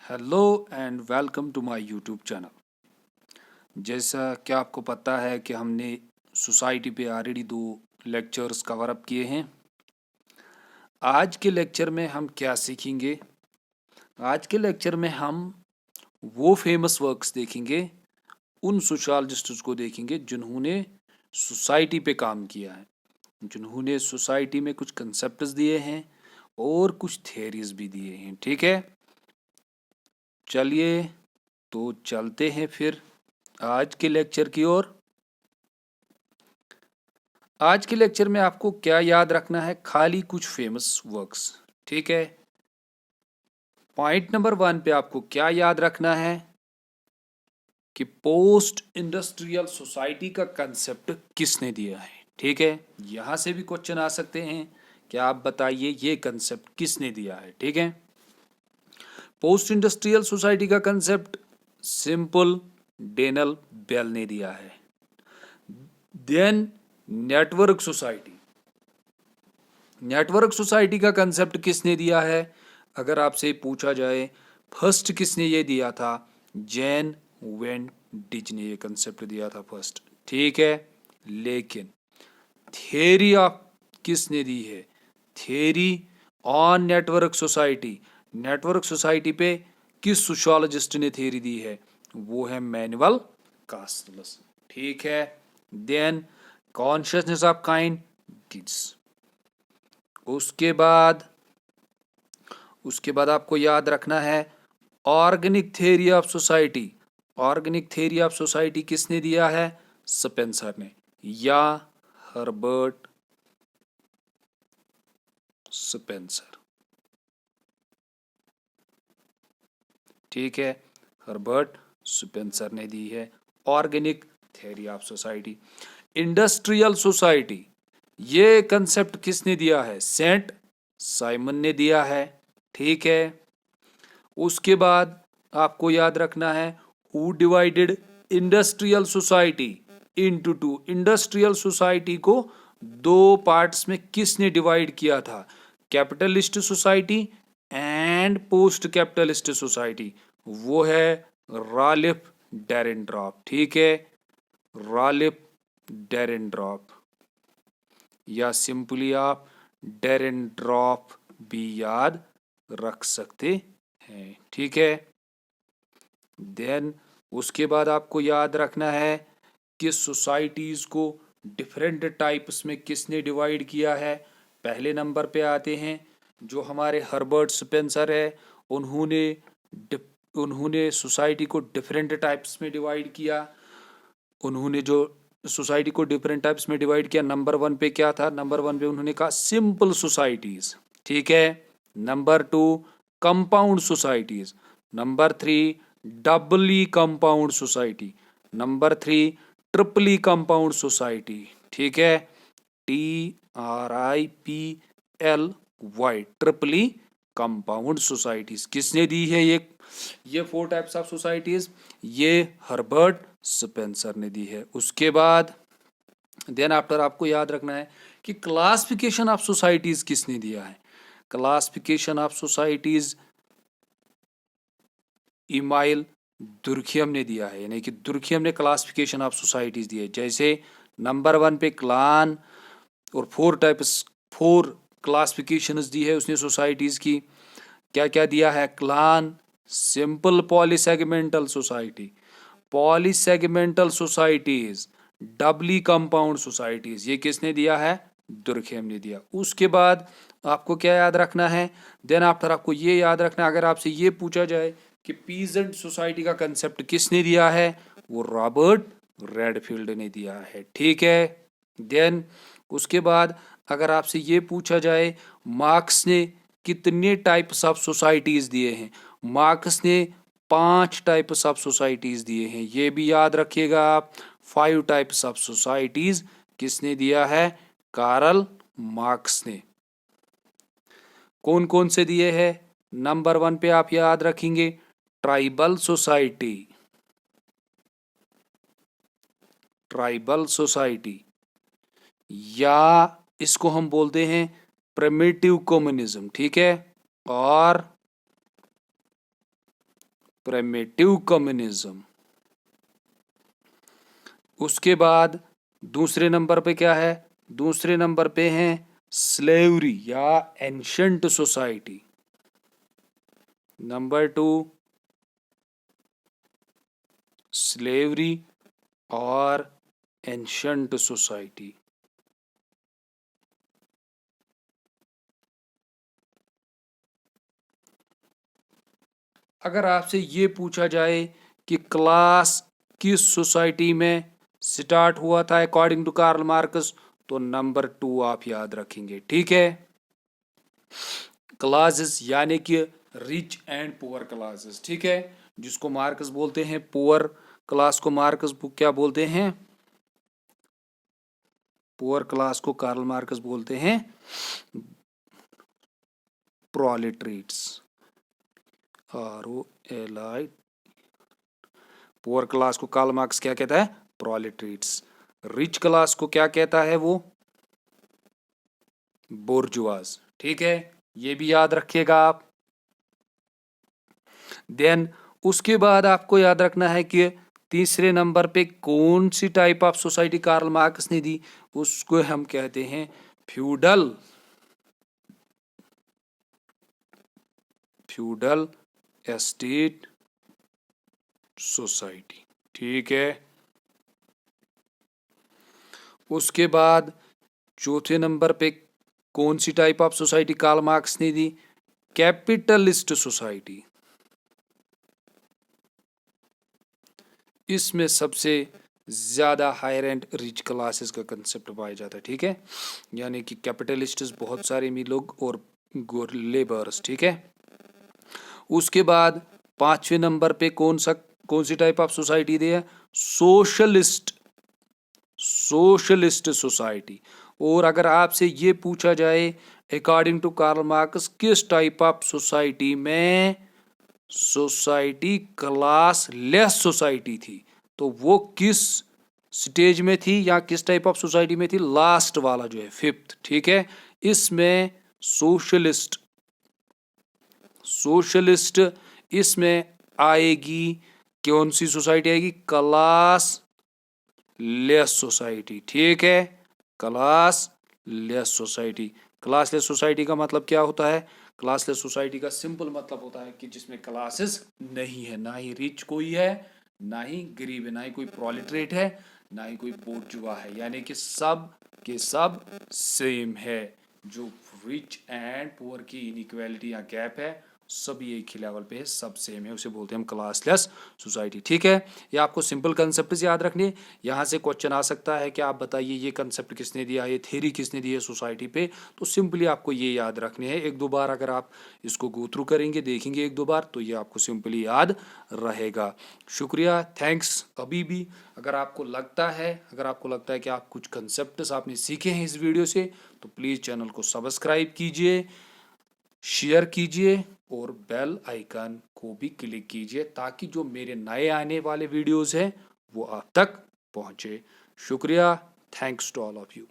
Hello and welcome to my YouTube channel. जैसा कि आपको पता है कि हमने सोसाइटी पे ऑलरेडी 2 लेक्चर्स कवर अप किए हैं। आज के लेक्चर में हम क्या सीखेंगे? आज के लेक्चर में हम वो फेमस वर्क्स देखेंगे, उन सोशलॉजिस्ट्स को देखेंगे जिन्होंने सोसाइटी पे काम किया है, जिन्होंने सोसाइटी में कुछ कंसेप्ट्स दिए हैं और कुछ थ्योरीज भी दिए हैं। ठीक है, चलिए तो चलते हैं फिर आज के लेक्चर की ओर। आज के लेक्चर में आपको क्या याद रखना है? खाली कुछ फेमस वर्क्स। ठीक है, पॉइंट नंबर 1 पे आपको क्या याद रखना है कि पोस्ट इंडस्ट्रियल सोसाइटी का कंसेप्ट किसने दिया है। ठीक है, यहां से भी क्वेश्चन आ सकते हैं कि आप बताइए ये कंसेप्ट किसने दिया है। ठीक है, पोस्ट इंडस्ट्रियल सोसाइटी का कंसेप्ट सिंपल डेनल बेल ने दिया है। Then network society, network society का कंसेप्ट किसने दिया है? अगर आपसे पूछा जाए फर्स्ट किसने ये दिया था, जैन वेन डिज ने ये कंसेप्ट दिया था फर्स्ट। ठीक है, लेकिन थियरी ऑफ किसने दी है? Theory on network society, network society पे किस सोशियोलॉजिस्ट ने थियरी दी है? वो है मैनुअल कास्टलस। ठीक है, then consciousness of kind Gibbs. उसके बाद आपको याद रखना है organic theory of society. Organic theory of society किसने दिया है? स्पेंसर ने या हर्बर्ट स्पेंसर। ठीक है, हर्बर्ट स्पेंसर ने दी है organic theory of society. Industrial society, ये कंसेप्ट किसने दिया है? सेंट साइमन ने दिया है। ठीक है, उसके बाद आपको याद रखना है who divided industrial society into two. Industrial society को 2 पार्ट्स में किसने डिवाइड किया था? Capitalist society and post capitalist society. वो है रालिफ डेरेनड्रॉप। ठीक है, रालिफ डेरेनड्रॉप या सिंपली आप डेरेनड्रॉप भी याद रख सकते हैं। ठीक है, देन उसके बाद आपको याद रखना है कि सोसाइटीज को डिफरेंट टाइप्स में किसने डिवाइड किया है। पहले नंबर पे आते हैं जो हमारे हर्बर्ट स्पेंसर है, उन्होंने सोसाइटी को डिफरेंट टाइप्स में डिवाइड किया। उन्होंने जो सोसाइटी को डिफरेंट टाइप्स में डिवाइड किया, नंबर 1 पे क्या था? नंबर 1 पे उन्होंने कहा सिंपल सोसाइटीज। ठीक है, number 2 compound societies, number 3 doubly compound society, number 3 triply compound society. ठीक है, TRIPLY, ट्रिपली कंपाउंड सोसाइटीज किसने दी है? ये 4 टाइप्स ऑफ सोसाइटीज ये हर्बर्ट स्पेंसर ने दी है। उसके बाद देन आफ्टर आपको याद रखना है कि क्लासिफिकेशन ऑफ सोसाइटीज किसने दिया है? क्लासिफिकेशन ऑफ सोसाइटीज इमाइल दुर्खियम ने दिया है, यानी कि दुर्खियम ने क्लासिफिकेशन ऑफ सोसाइटीज दी है। जैसे नंबर 1 पे क्लान और 4 क्लासिफिकेशंस दी है उसने सोसाइटीज की। क्या क्या दिया है? Clan, simple polysegmental society, polysegmental societies, doubly compound societies, ये किसने दिया है? दुर्खेम ने दिया। उसके बाद आपको क्या याद रखना है? देन आफ्टर आपको ये याद रखना है, अगर आपसे ये पूछा जाए कि पीजेंट सोसाइटी का कंसेप्ट किसने दिया है? वो रॉबर्ट रेडफील्ड ने दिया है। ठीक है, देन उसके बाद अगर आपसे ये पूछा जाए मार्क्स ने कितने टाइप्स ऑफ सोसाइटीज दिए हैं? मार्क्स ने 5 टाइप्स ऑफ सोसाइटीज दिए हैं, ये भी याद रखिएगा आप। 5 टाइप्स ऑफ सोसाइटीज किसने दिया है? कार्ल मार्क्स ने। कौन कौन से दिए हैं? नंबर 1 पे आप याद रखेंगे ट्राइबल सोसाइटी, ट्राइबल सोसाइटी या इसको हम बोलते हैं प्रिमिटिव कम्युनिज्म। ठीक है, और प्रिमिटिव कम्युनिज्म। उसके बाद दूसरे नंबर पे क्या है? दूसरे नंबर पे है स्लेवरी या एंशंट सोसाइटी। नंबर 2 स्लेवरी और एंशंट सोसाइटी। अगर आपसे ये पूछा जाए कि क्लास किस सोसाइटी में स्टार्ट हुआ था अकॉर्डिंग टू कार्ल मार्क्स, तो नंबर 2 आप याद रखेंगे। ठीक है, क्लासेस यानी कि रिच एंड पुअर क्लासेस। ठीक है, जिसको मार्क्स बोलते हैं पुअर क्लास को मार्क्स क्या बोलते हैं? पुअर क्लास को कार्ल मार्क्स बोलते हैं प्रोलेटरीट्स, ROLI। पुअर क्लास को कार्ल मार्क्स क्या कहता है? प्रोलेटरीट्स। रिच क्लास को क्या कहता है? वो बोर्जुआज। ठीक है, ये भी याद रखिएगा आप। देन उसके बाद आपको याद रखना है कि तीसरे नंबर पे कौन सी type of society Karl Marx ने दी? उसको हम कहते हैं फ्यूडल एस्टेट सोसाइटी। ठीक है, उसके बाद चौथे नंबर पे कौन सी type of society Karl Marx ने दी? Capitalist society. इसमें सबसे ज्यादा हायर एंड रिच क्लासेस का कंसेप्ट पाया जाता है। ठीक है, यानी कि कैपिटलिस्ट बहुत सारे अमीर लोग और लेबर्स। ठीक है, उसके बाद पांचवें नंबर पे कौन सी टाइप ऑफ सोसाइटी दी है? Socialist society. और अगर आपसे ये पूछा जाए अकॉर्डिंग टू कार्ल मार्क्स किस टाइप ऑफ सोसाइटी में सोसाइटी क्लास लेस सोसाइटी थी, तो वो किस स्टेज में थी या किस टाइप ऑफ सोसाइटी में थी? लास्ट वाला जो है 5th। ठीक है, इसमें सोशलिस्ट इसमें आएगी। कौन सी सोसाइटी आएगी? Class less society. ठीक है, class less society. Class less society का मतलब क्या होता है? क्लास लेस सोसाइटी का सिंपल मतलब होता है कि जिसमें क्लासेस नहीं है, ना ही रिच कोई है, ना ही गरीब है, ना ही कोई प्रोलेटरेट है, ना ही कोई बोर्जुआ है, यानी कि सब के सब सेम है। जो रिच एंड पुअर की इनइक्वालिटी या गैप है सभी एक ही लेवल पे है, सब सेम है, उसे बोलते हैं हम क्लासलेस सोसाइटी। ठीक है, ये आपको सिंपल कंसेप्ट याद रखने। यहाँ से क्वेश्चन आ सकता है कि आप बताइए ये कंसेप्ट किसने दिया, ये थ्योरी किसने दी है सोसाइटी पे, तो सिंपली आपको ये याद रखने हैं। एक दो बार अगर आप इसको गो थ्रू करेंगे, देखेंगे एक दो बार, तो ये आपको सिंपली याद रहेगा। शुक्रिया, थैंक्स। अभी भी अगर आपको लगता है कि आप कुछ कंसेप्ट आपने सीखे हैं इस वीडियो से, तो प्लीज़ चैनल को सब्सक्राइब कीजिए, शेयर कीजिए और बेल आइकन को भी क्लिक कीजिए ताकि जो मेरे नए आने वाले वीडियोस हैं वो आप तक पहुंचे। शुक्रिया, thanks to all of you.